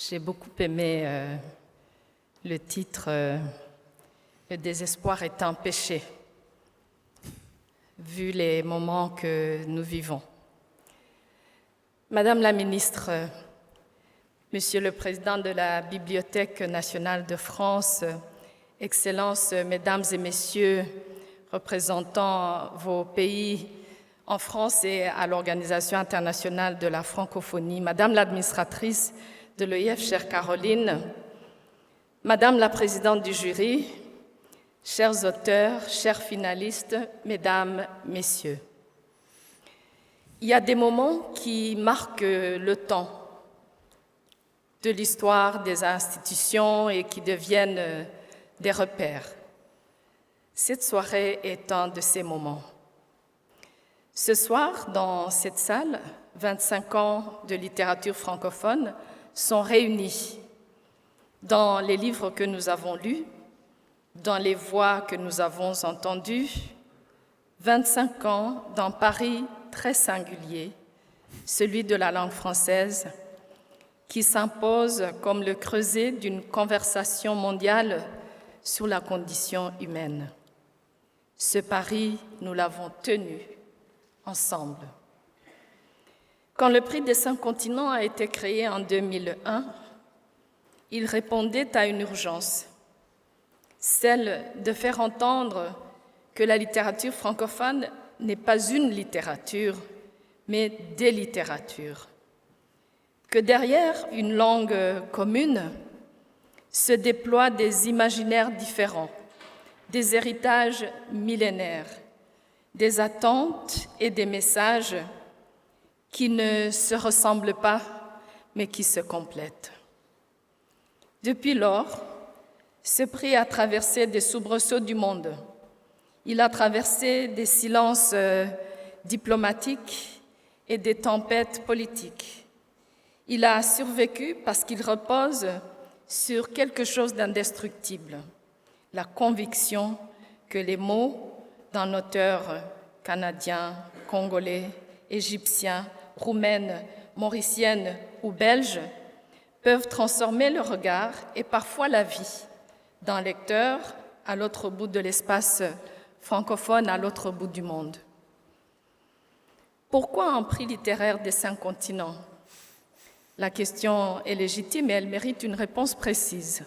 J'ai beaucoup aimé le titre Le désespoir est un péché, vu les moments que nous vivons. Madame la ministre, Monsieur le Président de la Bibliothèque nationale de France, Excellences, Mesdames et Messieurs, représentant vos pays en France et à l'Organisation internationale de la francophonie, Madame l'administratrice de l'EIF, chère Caroline, Madame la présidente du jury, chers auteurs, chers finalistes, Mesdames, Messieurs. Il y a des moments qui marquent le temps de l'histoire des institutions et qui deviennent des repères. Cette soirée est un de ces moments. Ce soir, dans cette salle, 25 ans de littérature francophone sont réunis dans les livres que nous avons lus, dans les voix que nous avons entendues, 25 ans d'un Paris très singulier, celui de la langue française, qui s'impose comme le creuset d'une conversation mondiale sur la condition humaine. Ce Paris, nous l'avons tenu ensemble. Quand le prix des 5 continents a été créé en 2001, il répondait à une urgence, celle de faire entendre que la littérature francophone n'est pas une littérature, mais des littératures. Que derrière une langue commune se déploient des imaginaires différents, des héritages millénaires, des attentes et des messages qui ne se ressemblent pas, mais qui se complètent. Depuis lors, ce prix a traversé des soubresauts du monde. Il a traversé des silences diplomatiques et des tempêtes politiques. Il a survécu parce qu'il repose sur quelque chose d'indestructible, la conviction que les mots d'un auteur canadien, congolais, égyptien, roumaine, mauricienne ou belge peuvent transformer le regard et parfois la vie d'un lecteur à l'autre bout de l'espace francophone, à l'autre bout du monde. Pourquoi un prix littéraire des 5 continents? La question est légitime et elle mérite une réponse précise.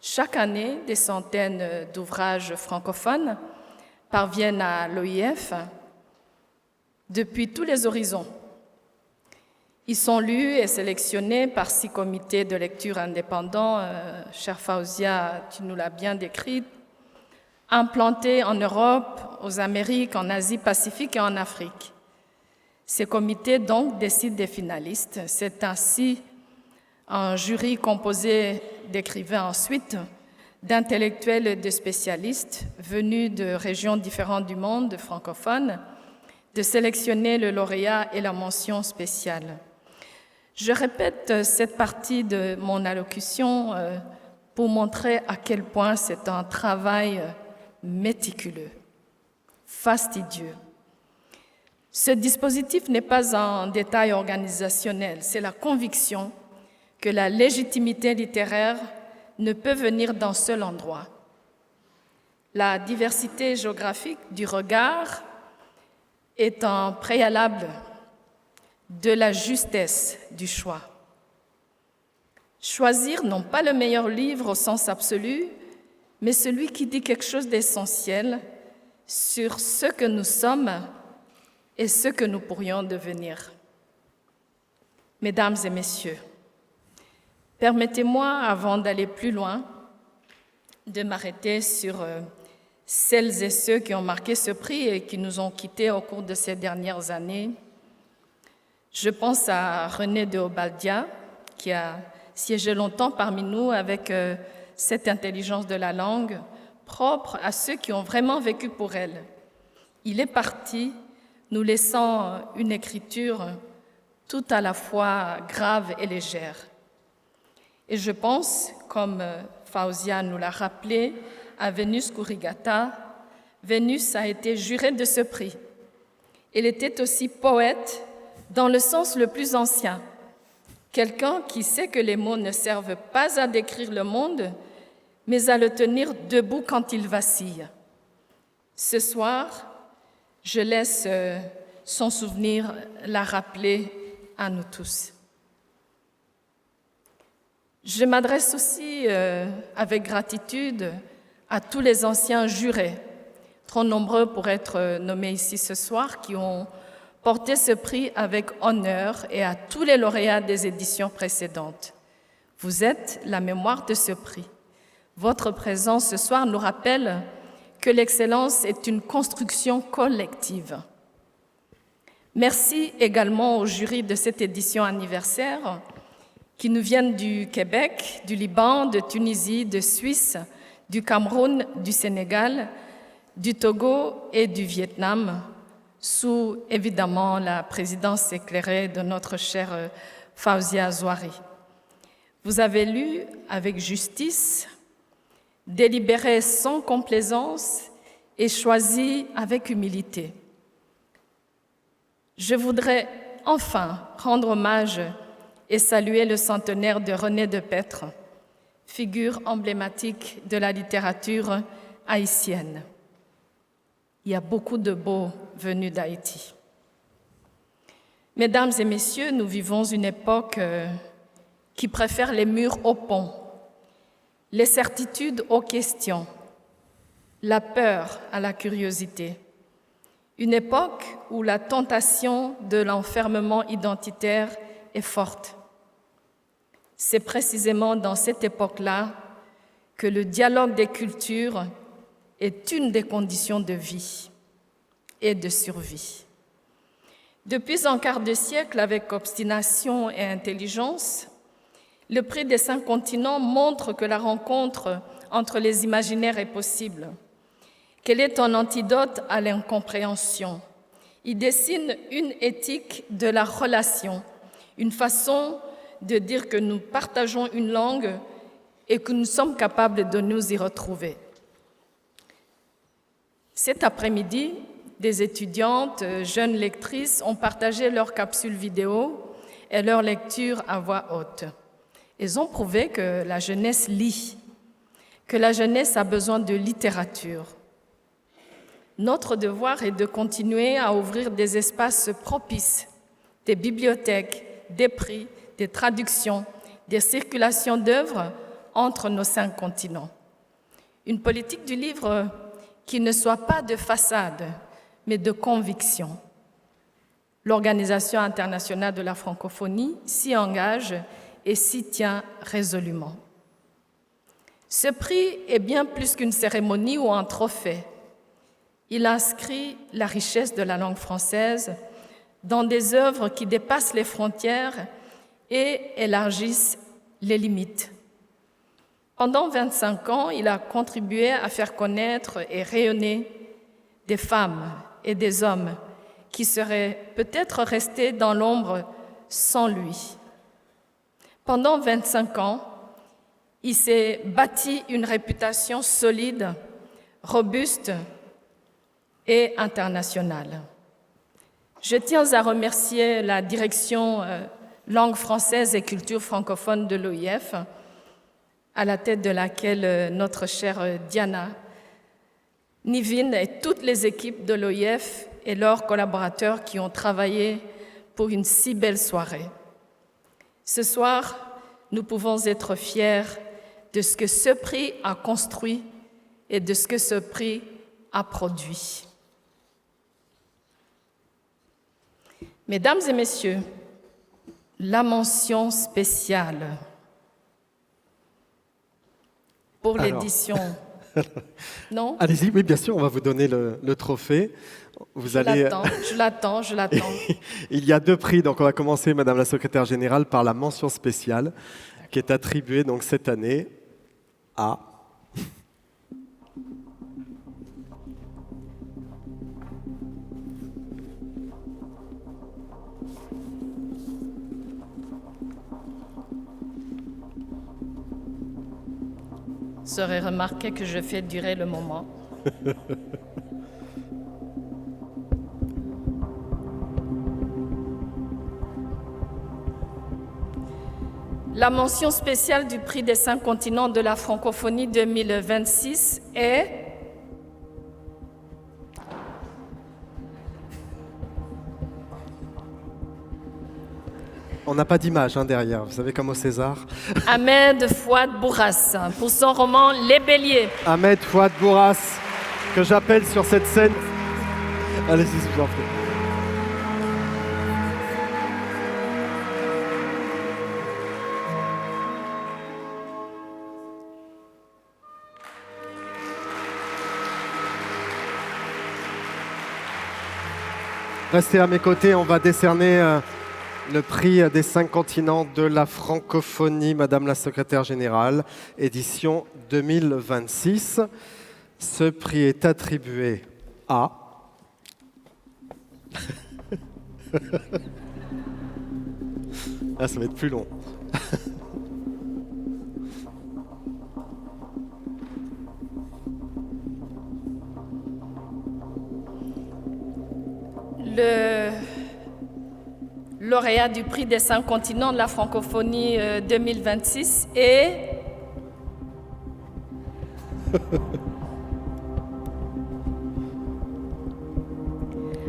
Chaque année, des centaines d'ouvrages francophones parviennent à l'OIF depuis tous les horizons. Ils sont lus et sélectionnés par 6 comités de lecture indépendants, chère Fauzia, tu nous l'as bien décrit, implantés en Europe, aux Amériques, en Asie Pacifique et en Afrique. Ces comités donc décident des finalistes. C'est ainsi un jury composé d'écrivains ensuite, d'intellectuels et de spécialistes venus de régions différentes du monde francophone, de sélectionner le lauréat et la mention spéciale. Je répète cette partie de mon allocution pour montrer à quel point c'est un travail méticuleux, fastidieux. Ce dispositif n'est pas un détail organisationnel, c'est la conviction que la légitimité littéraire ne peut venir d'un seul endroit. La diversité géographique du regard est un préalable de la justesse du choix. Choisir non pas le meilleur livre au sens absolu, mais celui qui dit quelque chose d'essentiel sur ce que nous sommes et ce que nous pourrions devenir. Mesdames et messieurs, permettez-moi, avant d'aller plus loin, de m'arrêter sur celles et ceux qui ont marqué ce prix et qui nous ont quittés au cours de ces dernières années. Je pense à René de Obadiah, qui a siégé longtemps parmi nous avec cette intelligence de la langue propre à ceux qui ont vraiment vécu pour elle. Il est parti, nous laissant une écriture tout à la fois grave et légère. Et je pense, comme Fauzia nous l'a rappelé, à Vénus Kurigata, Vénus a été jurée de ce prix. Elle était aussi poète dans le sens le plus ancien, quelqu'un qui sait que les mots ne servent pas à décrire le monde, mais à le tenir debout quand il vacille. Ce soir, je laisse son souvenir la rappeler à nous tous. Je m'adresse aussi avec gratitude à tous les anciens jurés, trop nombreux pour être nommés ici ce soir, qui ont porté ce prix avec honneur, et à tous les lauréats des éditions précédentes. Vous êtes la mémoire de ce prix. Votre présence ce soir nous rappelle que l'excellence est une construction collective. Merci également au jury de cette édition anniversaire qui nous viennent du Québec, du Liban, de Tunisie, de Suisse, du Cameroun, du Sénégal, du Togo et du Vietnam, sous évidemment la présidence éclairée de notre chère Fawzia Zouari. Vous avez lu avec justice, délibéré sans complaisance et choisi avec humilité. Je voudrais enfin rendre hommage et saluer le centenaire de René Depêtre, figure emblématique de la littérature haïtienne. Il y a beaucoup de beaux venus d'Haïti. Mesdames et messieurs, nous vivons une époque qui préfère les murs aux ponts, les certitudes aux questions, la peur à la curiosité. Une époque où la tentation de l'enfermement identitaire est forte. C'est précisément dans cette époque-là que le dialogue des cultures est une des conditions de vie et de survie. Depuis un quart de siècle, avec obstination et intelligence, le prix des 5 continents montre que la rencontre entre les imaginaires est possible, qu'elle est un antidote à l'incompréhension. Il dessine une éthique de la relation, une façon de dire que nous partageons une langue et que nous sommes capables de nous y retrouver. Cet après-midi, des étudiantes, jeunes lectrices ont partagé leurs capsules vidéo et leurs lectures à voix haute. Elles ont prouvé que la jeunesse lit, que la jeunesse a besoin de littérature. Notre devoir est de continuer à ouvrir des espaces propices, des bibliothèques, des prix, des traductions, des circulations d'œuvres entre nos 5 continents. Une politique du livre qui ne soit pas de façade, mais de conviction. L'Organisation internationale de la francophonie s'y engage et s'y tient résolument. Ce prix est bien plus qu'une cérémonie ou un trophée. Il inscrit la richesse de la langue française dans des œuvres qui dépassent les frontières et élargissent les limites. Pendant 25 ans, il a contribué à faire connaître et rayonner des femmes et des hommes qui seraient peut-être restés dans l'ombre sans lui. Pendant 25 ans, il s'est bâti une réputation solide, robuste et internationale. Je tiens à remercier la direction langue française et culture francophone de l'OIF, à la tête de laquelle notre chère Diana Nivine et toutes les équipes de l'OIF et leurs collaborateurs qui ont travaillé pour une si belle soirée. Ce soir, nous pouvons être fiers de ce que ce prix a construit et de ce que ce prix a produit. Mesdames et messieurs, la mention spéciale pour l'édition. Non? Allez-y, oui, bien sûr, on va vous donner le trophée. Je l'attends. Il y a 2 prix, donc on va commencer, Madame la Secrétaire Générale, par la mention spéciale qui est attribuée donc cette année à... Vous aurez remarqué que je fais durer le moment. La mention spéciale du prix des 5 continents de la francophonie 2026 est On n'a pas d'image derrière, vous savez, comme au César. Ahmed Fouad Bourras pour son roman Les Béliers. Ahmed Fouad Bourras, que j'appelle sur cette scène. Allez-y, je vous en prie. Restez à mes côtés, on va décerner le prix des 5 continents de la francophonie, Madame la Secrétaire Générale, édition 2026. Ce prix est attribué à... Ah, ça va être plus long. Le lauréat du prix des 5 continents de la francophonie 2026 est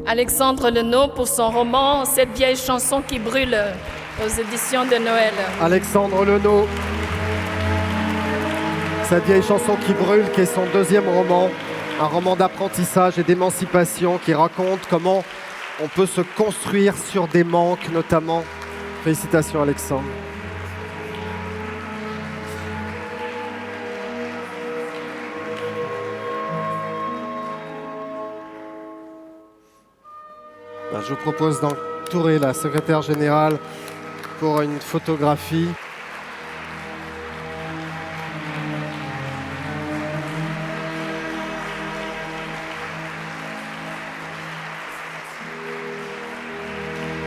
Alexandre Lenot pour son roman Cette vieille chanson qui brûle aux éditions de Noël. Alexandre Lenot, Cette vieille chanson qui brûle, qui est son 2e roman, un roman d'apprentissage et d'émancipation qui raconte comment on peut se construire sur des manques notamment. Félicitations Alexandre. Je vous propose d'entourer la secrétaire générale pour une photographie.